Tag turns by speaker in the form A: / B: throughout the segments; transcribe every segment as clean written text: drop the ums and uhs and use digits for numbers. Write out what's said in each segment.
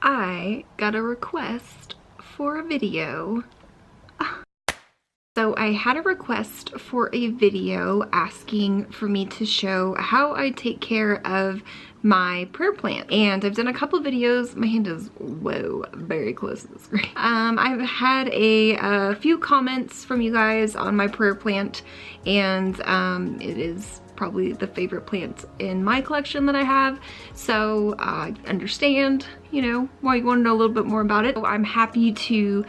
A: I got a request for a video. So I had a request for a video asking for me to show how I take care of my prayer plant, and I've done a couple videos. My hand is, whoa, very close to the screen. I've had a few comments from you guys on my prayer plant, and it is probably the favorite plant in my collection that I have, so I understand, you know, why you want to know a little bit more about it. So I'm happy to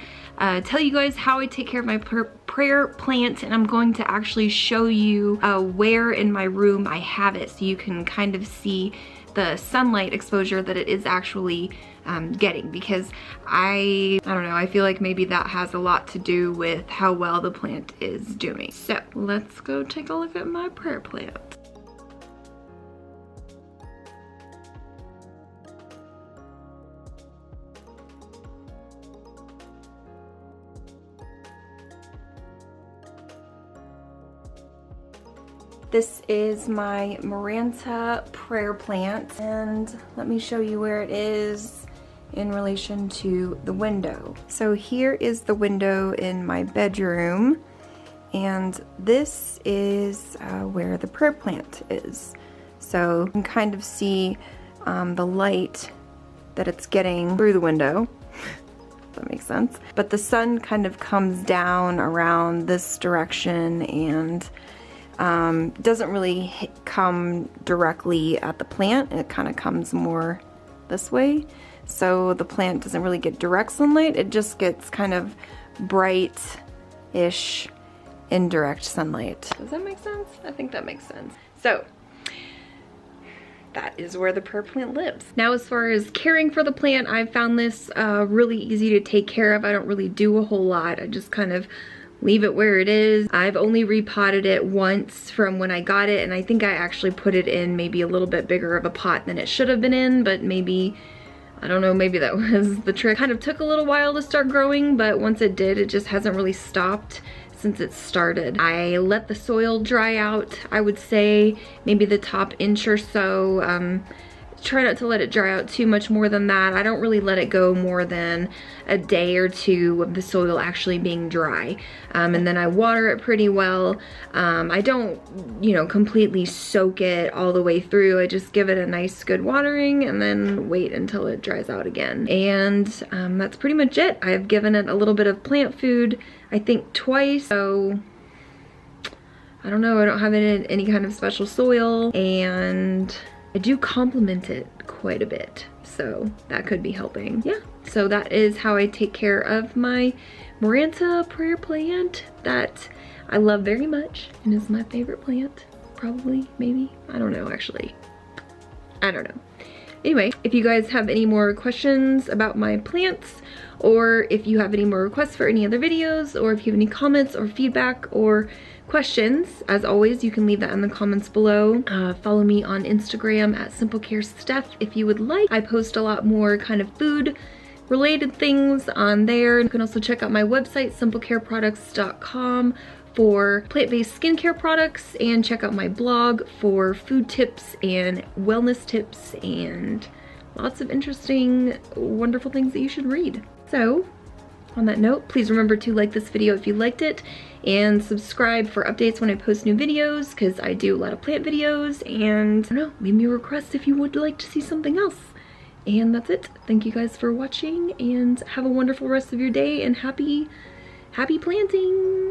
A: tell you guys how I take care of my prayer plant, and I'm going to actually show you where in my room I have it, so you can kind of see the sunlight exposure that it is actually getting, because I don't know, I feel like maybe that has a lot to do with how well the plant is doing. So let's go take a look at my prayer plant. This is my maranta prayer plant, and let me show you where it is in relation to the window. So here is the window in my bedroom, and this is where the prayer plant is. So you can kind of see the light that it's getting through the window. If that makes sense. But the sun kind of comes down around this direction, and doesn't really come directly at the plant. It kind of comes more this way, so the plant doesn't really get direct sunlight. It just gets kind of bright-ish indirect sunlight. Does that make sense? I think that makes sense. So that is where the prayer plant lives. Now, as far as caring for the plant, I've found this really easy to take care of. I don't really do a whole lot. I just kind of leave it where it is. I've only repotted it once from when I got it, and I think I actually put it in maybe a little bit bigger of a pot than it should have been in, but maybe, I don't know, maybe that was the trick. Kind of took a little while to start growing, but once it did, it just hasn't really stopped since it started. I let the soil dry out, I would say maybe the top inch or so. Try not to let it dry out too much more than that. I don't really let it go more than a day or two of the soil actually being dry. And then I water it pretty well. I don't, you know, completely soak it all the way through. I just give it a nice good watering and then wait until it dries out again. And that's pretty much it. I've given it a little bit of plant food, I think twice. So I don't know, I don't have it in any kind of special soil, and I do compliment it quite a bit, so that could be helping. Yeah, so that is how I take care of my maranta prayer plant that I love very much and is my favorite plant, probably, maybe. I don't know, actually. I don't know. Anyway, if you guys have any more questions about my plants, or if you have any more requests for any other videos, or if you have any comments or feedback or questions, as always, you can leave that in the comments below. Follow me on Instagram at simplecaresteph if you would like. I post a lot more kind of food related things on there. You can also check out my website, simplecareproducts.com, for plant-based skincare products, and check out my blog for food tips and wellness tips and lots of interesting, wonderful things that you should read. So on that note, please remember to like this video if you liked it, and subscribe for updates when I post new videos, because I do a lot of plant videos. And I don't know, leave me a request if you would like to see something else. And that's it. Thank you guys for watching, and have a wonderful rest of your day, and happy planting.